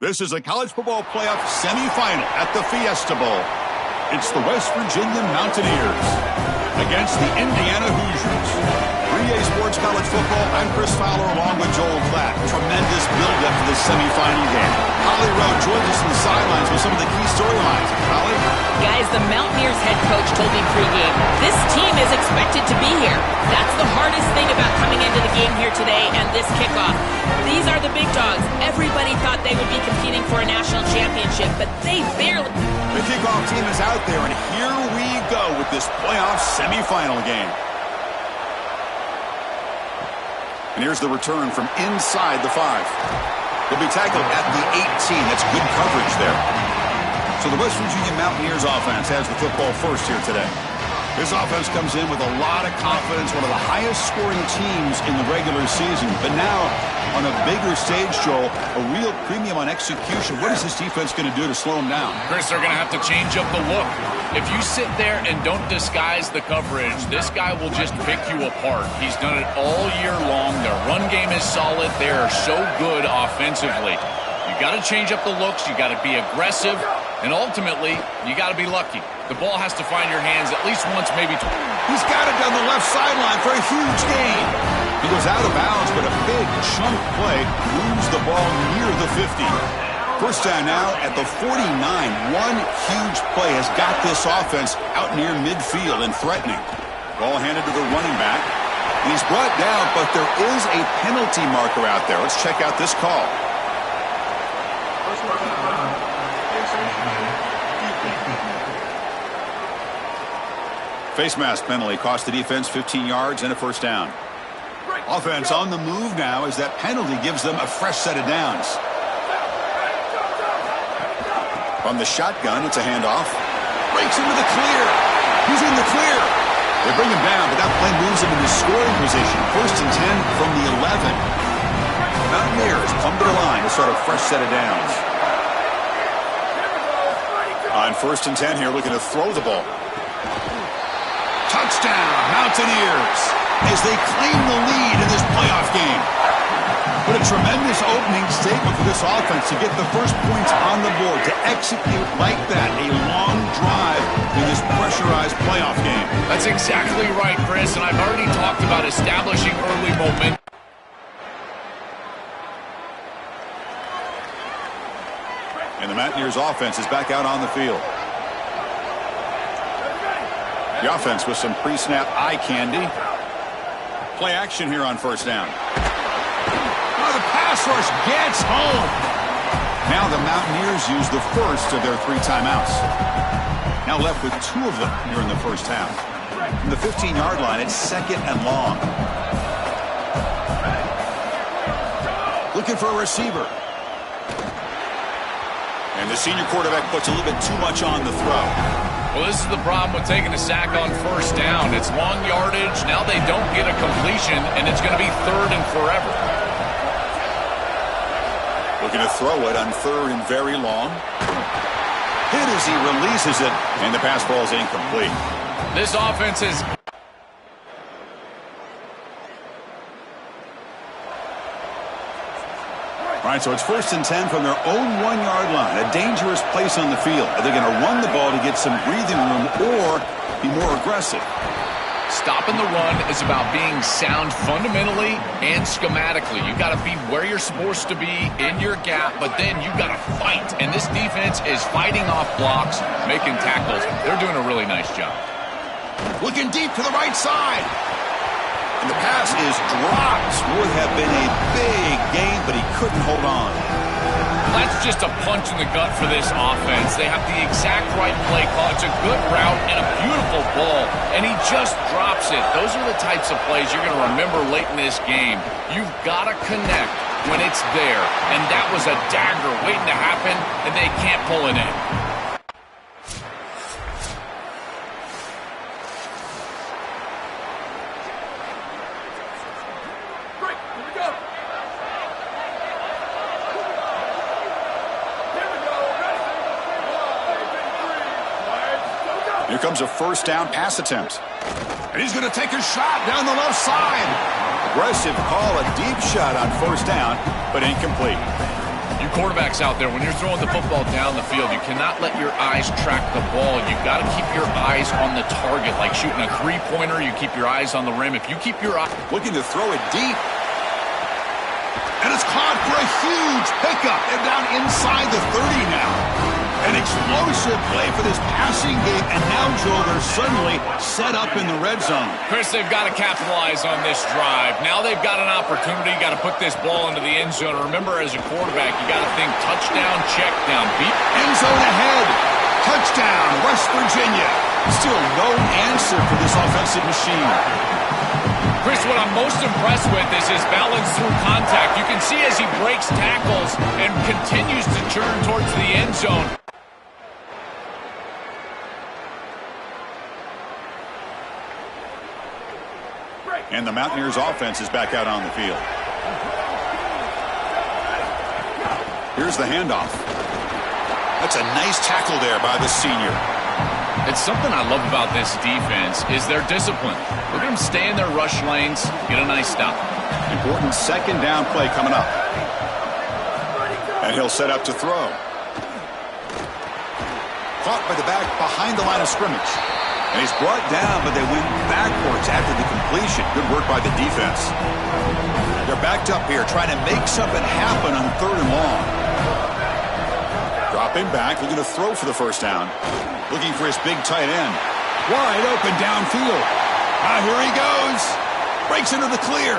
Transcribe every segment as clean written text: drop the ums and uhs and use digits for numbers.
This is a college football playoff semifinal at the Fiesta Bowl. It's the West Virginia Mountaineers against the Indiana Hoosiers. 3A Sports College Football, I'm Chris Fowler along with Joel Klatt. Tremendous build-up to this semifinal game. Holly Rowe joins us on the sidelines with some of the key storylines. Holly? Guys, the Mountaineers head coach told me pregame, this team is expected to be here. That's the hardest thing about coming into the game here today and this kickoff. These are the big dogs. Everybody thought they would be competing for a national championship, but they barely... The kickoff team is out there, and here we go with this playoff semifinal game. And here's the return from inside the 5. He'll be tackled at the 18. That's good coverage there. So the West Virginia Mountaineers offense has the football first here today. This offense comes in with a lot of confidence, one of the highest scoring teams in the regular season. But now, on a bigger stage, Joel, a real premium on execution. What is this defense going to do to slow them down? Chris, they're going to have to change up the look. If you sit there and don't disguise the coverage, this guy will just pick you apart. He's done it all year long. Their run game is solid. They are so good offensively. You got to change up the looks. You got to be aggressive. And ultimately, you got to be lucky. The ball has to find your hands at least once, maybe twice. He's got it down the left sideline for a huge gain. He goes out of bounds, but a big chunk play moves the ball near the 50. First down now at the 49. One huge play has got this offense out near midfield and threatening. Ball handed to the running back. And he's brought down, but there is a penalty marker out there. Let's check out this call. Face mask penalty cost the defense 15 yards and a first down. Offense on the move now as that penalty gives them a fresh set of downs. From the shotgun, it's a handoff. Breaks into the clear. He's in the clear. They bring him down, but that play moves him into scoring position. First and 10 from the 11. Mountaineers come to the line to start a fresh set of downs. On first and 10 here, looking to throw the ball. Touchdown, Mountaineers, as they claim the lead in this playoff game. But a tremendous opening statement for this offense to get the first points on the board, to execute like that, a long drive in this pressurized playoff game. That's exactly right, Chris, and I've already talked about establishing early momentum. And the Mountaineers offense is back out on the field. The offense with some pre-snap eye candy. Play action here on first down. Oh, the pass rush gets home. Now the Mountaineers use the first of their 3 timeouts. Now left with 2 of them here in the first half. From the 15-yard line, it's second and long. Looking for a receiver. And the senior quarterback puts a little bit too much on the throw. Well, this is the problem with taking a sack on first down. It's long yardage. Now they don't get a completion, and it's going to be third and forever. Looking to throw it on third and very long. Hit as he releases it, and the pass ball is incomplete. This offense is... All right, so it's first and 10 from their own 1-yard line. A dangerous place on the field. Are they going to run the ball to get some breathing room or be more aggressive? Stopping the run is about being sound fundamentally and schematically. You got to be where you're supposed to be in your gap, but then you got to fight. And this defense is fighting off blocks, making tackles. They're doing a really nice job. Looking deep to the right side. And the pass is dropped. Would have been a big gain, but he couldn't hold on. That's just a punch in the gut for this offense. They have the exact right play call. It's a good route and a beautiful ball, and he just drops it. Those are the types of plays you're going to remember late in this game. You've got to connect when it's there, and that was a dagger waiting to happen, and they can't pull it in. Here comes a first down pass attempt. And he's going to take a shot down the left side. Aggressive call, a deep shot on first down, but incomplete. You quarterbacks out there, when you're throwing the football down the field, you cannot let your eyes track the ball. You've got to keep your eyes on the target. Like shooting a three-pointer, you keep your eyes on the rim. If you keep your eye... Looking to throw it deep. And it's caught for a huge pickup. They're down inside the 30 now. An explosive play for this passing game. And now, Joe, they're suddenly set up in the red zone. Chris, they've got to capitalize on this drive. Now they've got an opportunity. You got to put this ball into the end zone. Remember, as a quarterback, you got to think touchdown, check down. End zone ahead. Touchdown, West Virginia. Still no answer for this offensive machine. Chris, what I'm most impressed with is his balance through contact. You can see as he breaks tackles and continues to turn towards the end zone. And the Mountaineers offense is back out on the field. Here's the handoff. That's a nice tackle there by the senior. It's something I love about this defense is their discipline. Look at them stay in their rush lanes, get a nice stop. Important second down play coming up. And he'll set up to throw. Caught by the back behind the line of scrimmage. And he's brought down, but they went backwards after the completion. Good work by the defense. They're backed up here, trying to make something happen on 3rd and long. Dropping back, looking to throw for the first down. Looking for his big tight end. Wide open downfield. Here he goes. Breaks into the clear.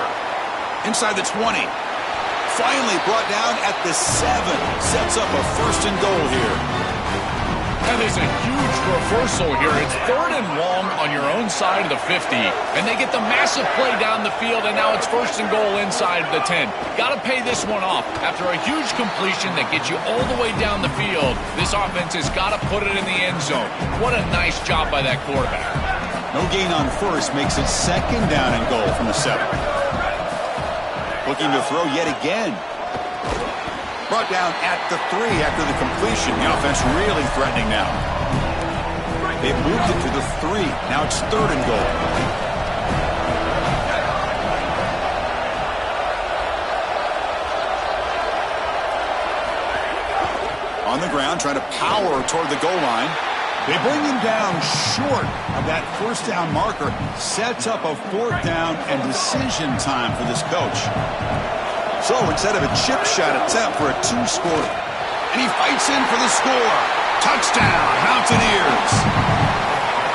Inside the 20. Finally brought down at the 7. Sets up a 1st and goal here. That is a huge reversal here. It's 3rd and long on your own side of the 50. And they get the massive play down the field, and now it's 1st and goal inside the 10. Got to pay this one off. After a huge completion that gets you all the way down the field, this offense has got to put it in the end zone. What a nice job by that quarterback. No gain on 1st makes it 2nd down and goal from the 7. Looking to throw yet again. Brought down at the 3 after the completion. The offense really threatening now. They've moved it to the 3. Now it's 3rd and goal. On the ground, trying to power toward the goal line. They bring him down short of that 1st down marker. Sets up a 4th down and decision time for this coach. So instead of a chip shot attempt for a 2-score, and he fights in for the score. Touchdown, Mountaineers.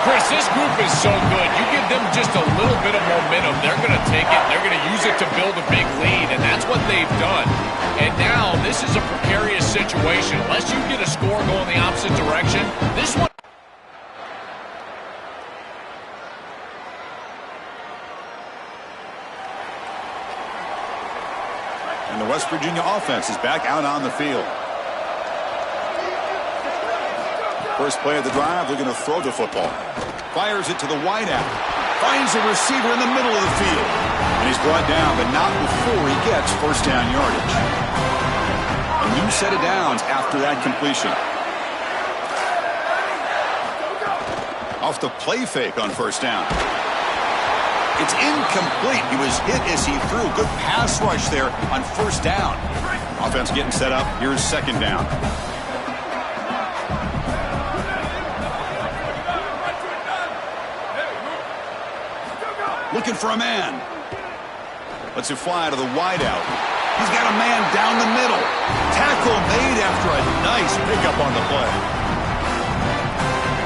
Chris, this group is so good. You give them just a little bit of momentum, they're going to take it. They're going to use it to build a big lead, and that's what they've done. And now this is a precarious situation. Unless you get a score going the opposite direction, this one... And the West Virginia offense is back out on the field. First play of the drive, looking to throw the football. Fires it to the wideout. Finds a receiver in the middle of the field. And he's brought down, but not before he gets 1st down yardage. A new set of downs after that completion. Off the play fake on 1st down. It's incomplete. He was hit as he threw. Good pass rush there on 1st down. Offense getting set up. Here's 2nd down. Looking for a man. Lets it fly to the wideout. He's got a man down the middle. Tackle made after a nice pickup on the play.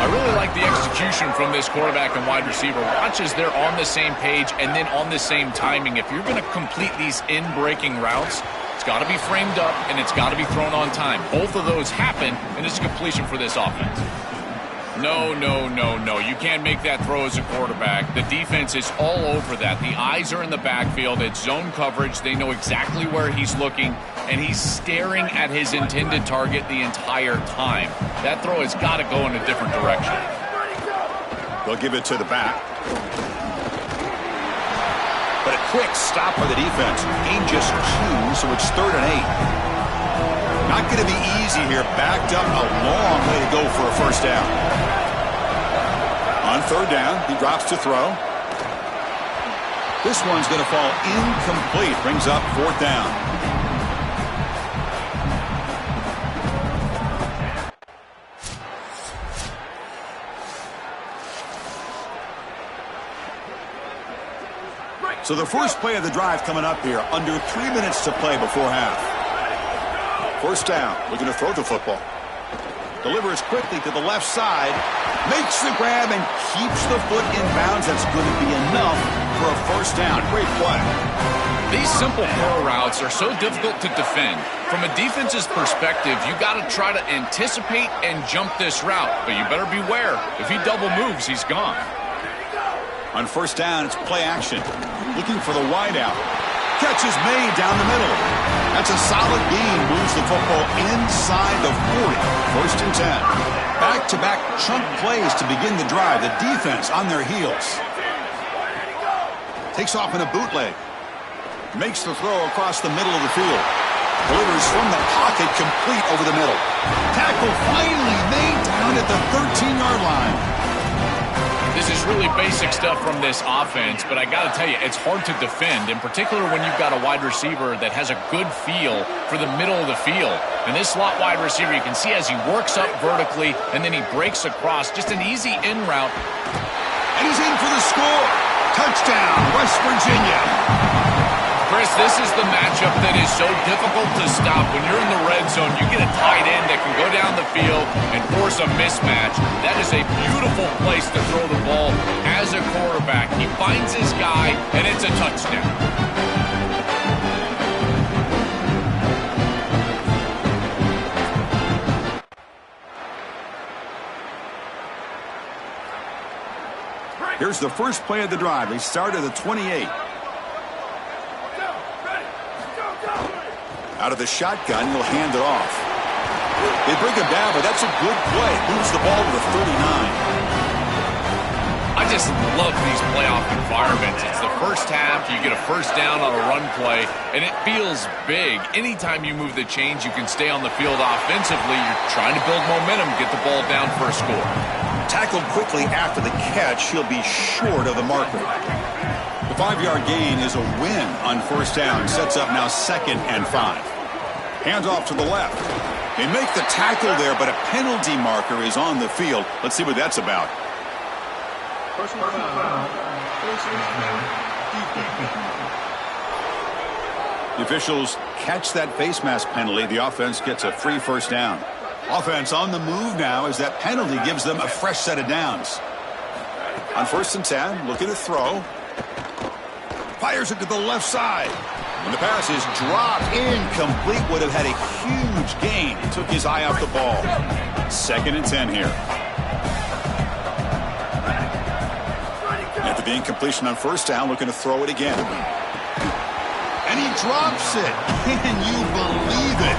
I really like the execution from this quarterback and wide receiver. Watch as they're on the same page and then on the same timing. If you're going to complete these in-breaking routes, it's got to be framed up and it's got to be thrown on time. Both of those happen, and it's a completion for this offense. No, no, no, no. You can't make that throw as a quarterback. The defense is all over that. The eyes are in the backfield. It's zone coverage. They know exactly where he's looking, and he's staring at his intended target the entire time. That throw has got to go in a different direction. They'll give it to the back. But a quick stop by the defense. Gain just 2, so it's 3rd and 8. Not going to be easy here. Backed up a long way to go for a 1st down. On 3rd down, he drops to throw. This one's going to fall incomplete. Brings up 4th down. So the first play of the drive coming up here, under 3 minutes to play before half. First down, looking to throw the football. Delivers quickly to the left side, makes the grab and keeps the foot in bounds. That's going to be enough for a first down. Great play. These simple curl routes are so difficult to defend. From a defense's perspective, you got to try to anticipate and jump this route, but you better beware. If he double moves, he's gone. On first down, it's play action. Looking for the wideout. Catch is made down the middle. That's a solid gain. Moves the football inside the 40. First and 10. Back-to-back chunk plays to begin the drive. The defense on their heels. Takes off in a bootleg. Makes the throw across the middle of the field. Delivers from the pocket, complete over the middle. Tackle finally made down at the 13-yard line. This is really basic stuff from this offense, but I got to tell you, it's hard to defend, in particular when you've got a wide receiver that has a good feel for the middle of the field. And this slot wide receiver, you can see as he works up vertically, and then he breaks across, just an easy in route. And he's in for the score. Touchdown, West Virginia. Chris, this is the matchup that is so difficult to stop. When you're in the red zone, you get a tight end that can go down the field and force a mismatch. That is a beautiful place to throw the ball as a quarterback. He finds his guy, and it's a touchdown. Here's the first play of the drive. They start at the 28. Out of the shotgun, he'll hand it off. They bring him down, but that's a good play. Moves the ball to the 39. I just love these playoff environments. It's the first half, you get a first down on a run play, and it feels big. Anytime you move the chains, you can stay on the field offensively. You're trying to build momentum, get the ball down for a score. Tackled quickly after the catch, he'll be short of the marker. The 5-yard gain is a win on first down. Sets up now 2nd and 5. Hands off to the left. They make the tackle there, but a penalty marker is on the field. Let's see what that's about. The officials catch that face mask penalty. The offense gets a free first down. Offense on the move now as that penalty gives them a fresh set of downs. On first and 10, looking to throw. Fires it to the left side. And the pass is dropped incomplete. Would have had a huge gain. Took his eye off the ball. 2nd and 10 here. After the incompletion on first down, looking to throw it again. And he drops it. Can you believe it?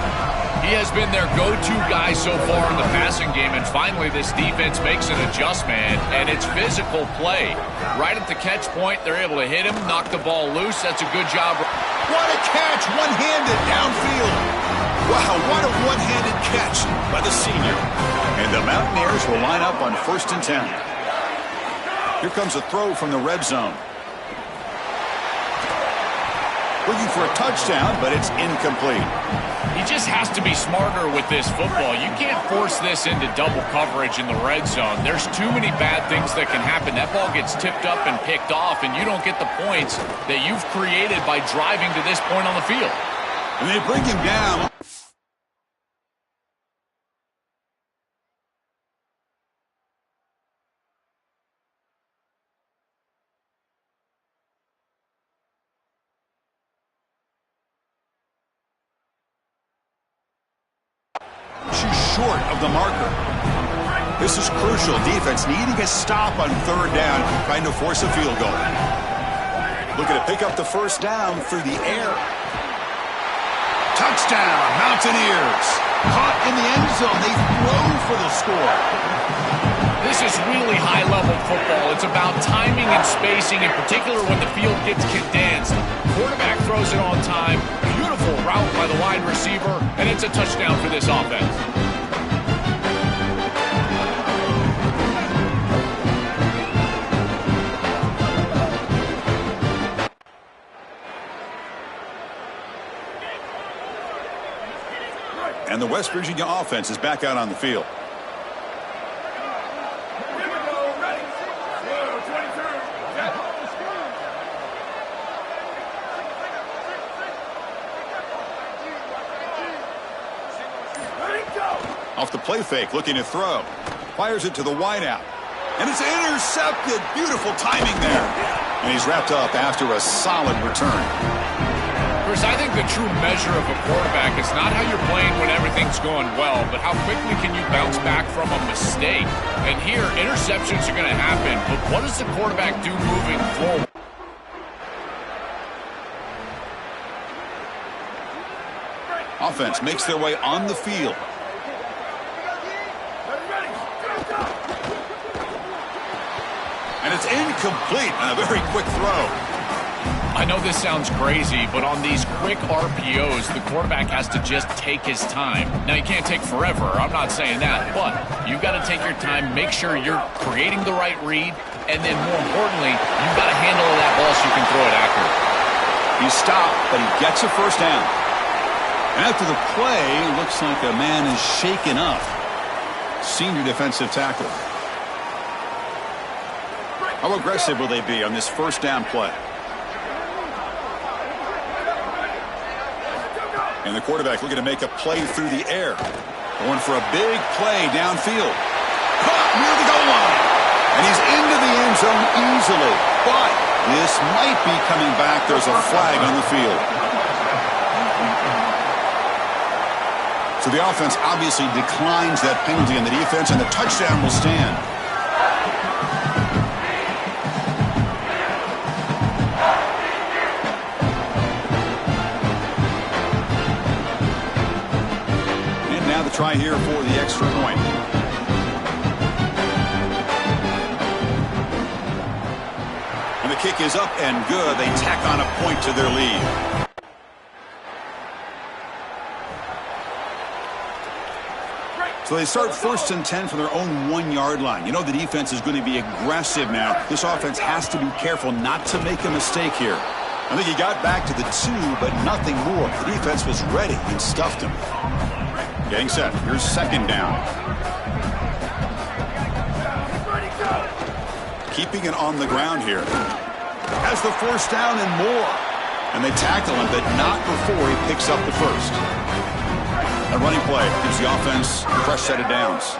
He has been their go-to guy so far in the passing game, and finally this defense makes an adjustment, and it's physical play. Right at the catch point, they're able to hit him, knock the ball loose. That's a good job. What a catch, one-handed downfield. Wow, what a one-handed catch by the senior. And the Mountaineers will line up on first and 10. Here comes a throw from the red zone. Looking for a touchdown, but it's incomplete. He just has to be smarter with this football. You can't force this into double coverage in the red zone. There's too many bad things that can happen. That ball gets tipped up and picked off, and you don't get the points that you've created by driving to this point on the field. And they bring him down. Short of the marker. This is crucial. Defense needing a stop on 3rd down, trying to force a field goal. Looking to pick up the first down through the air. Touchdown, Mountaineers. Caught in the end zone. They throw for the score. This is really high-level football. It's about timing and spacing, in particular when the field gets condensed. Quarterback throws it on time. Beautiful route by the wide receiver, and it's a touchdown for this offense. And the West Virginia offense is back out on the field. Off the play fake, looking to throw. Fires it to the wideout. And it's intercepted. Beautiful timing there. And he's wrapped up after a solid return. Chris, I think the true measure of a quarterback is not how you're playing when everything's going well, but how quickly can you bounce back from a mistake. And here, interceptions are going to happen, but what does the quarterback do moving forward? Offense makes their way on the field. And it's incomplete on a very quick throw. I know this sounds crazy, but on these quick RPOs, the quarterback has to just take his time. Now, you can't take forever. I'm not saying that, but you've got to take your time, make sure you're creating the right read, and then more importantly, you've got to handle that ball so you can throw it accurately. He's stopped, but he gets a first down. And after the play, looks like a man is shaken up. Senior defensive tackle. How aggressive will they be on this first down play? And the quarterback looking to make a play through the air. Going for a big play downfield. Caught near the goal line. And he's into the end zone easily. But this might be coming back. There's a flag on the field. So the offense obviously declines that penalty on the defense, and the touchdown will stand. And now the try here for the extra point. And the kick is up and good. They tack on a point to their lead. So they start 1st and 10 from their own 1-yard line. You know the defense is going to be aggressive now. This offense has to be careful not to make a mistake here. I think he got back to the 2, but nothing more. The defense was ready and stuffed him. Getting set. Here's 2nd down. Keeping it on the ground here. Has the 1st down and more. And they tackle him, but not before he picks up the 1st. A running play gives the offense a fresh set of downs.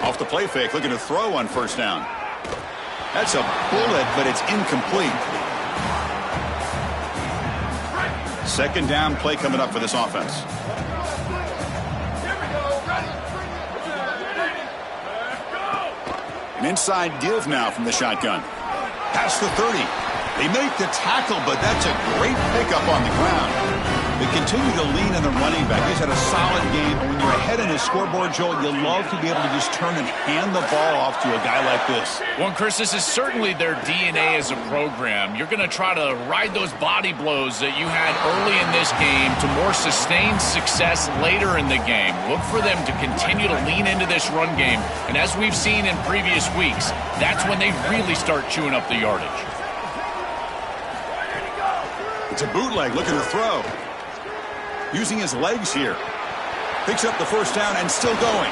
Off the play fake, looking to throw on 1st down. That's a bullet, but it's incomplete. 2nd down play coming up for this offense. An inside give now from the shotgun. Past the 30. They make the tackle, but that's a great pickup on the ground. They continue to lean on the running back. He's had a solid game. And when you're ahead in the scoreboard, Joel, you love to be able to just turn and hand the ball off to a guy like this. Well, Chris, this is certainly their DNA as a program. You're going to try to ride those body blows that you had early in this game to more sustained success later in the game. Look for them to continue to lean into this run game. And as we've seen in previous weeks, that's when they really start chewing up the yardage. It's a bootleg looking to throw. Using his legs here. Picks up the 1st down and still going.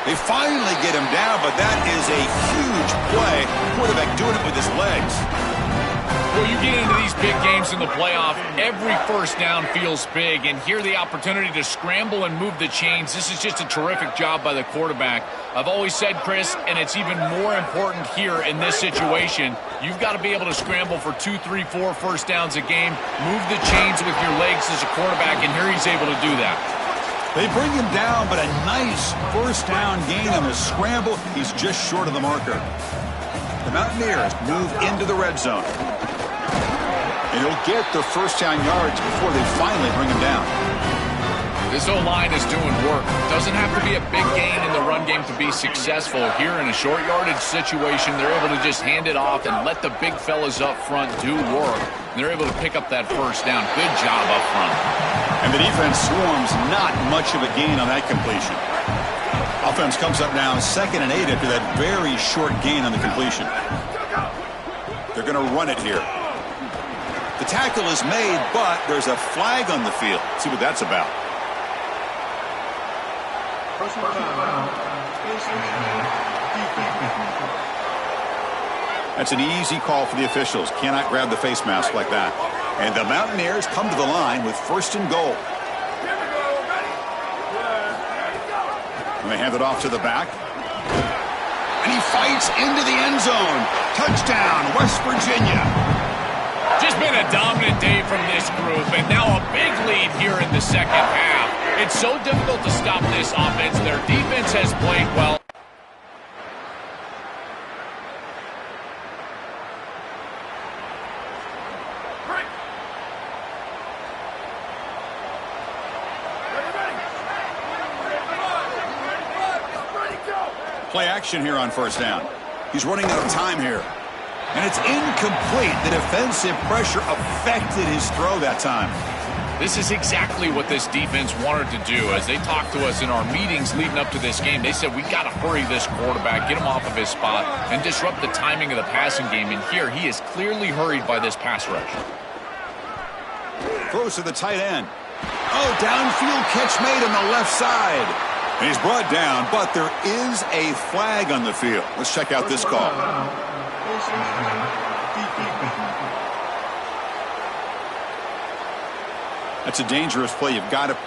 They finally get him down, but that is a huge play. Quarterback doing it with his legs. Well, you get into these big games in the playoff, every 1st down feels big, and here the opportunity to scramble and move the chains. This is just a terrific job by the quarterback. I've always said, Chris, and it's even more important here in this situation, you've got to be able to scramble for 2, 3, 4 1st downs a game, move the chains with your legs as a quarterback, and here he's able to do that. They bring him down, but a nice 1st down gain on the scramble. He's just short of the marker. The Mountaineers move into the red zone. And he'll get the 1st down yards before they finally bring him down. This O-line is doing work. Doesn't have to be a big gain in the run game to be successful. Here in a short yardage situation, they're able to just hand it off and let the big fellas up front do work. And they're able to pick up that 1st down. Good job up front. And the defense swarms, not much of a gain on that completion. Offense comes up now 2nd and 8 after that very short gain on the completion. They're going to run it here. The tackle is made, but there's a flag on the field. Let's see what that's about. That's an easy call for the officials. Cannot grab the face mask like that. And the Mountaineers come to the line with 1st and goal. And they hand it off to the back. And he fights into the end zone. Touchdown, West Virginia. Just been a dominant day from this group, and now a big lead here in the second half. It's so difficult to stop this offense. Their defense has played well. Play action here on 1st down. He's running out of time here. And it's incomplete. The defensive pressure affected his throw that time. This is exactly what this defense wanted to do. As they talked to us in our meetings leading up to this game, they said, we got to hurry this quarterback, get him off of his spot, and disrupt the timing of the passing game. And here, he is clearly hurried by this pass rush. Throws to the tight end. Oh, downfield catch made on the left side. And he's brought down, but there is a flag on the field. Let's check out this call. That's a dangerous play. You've got to...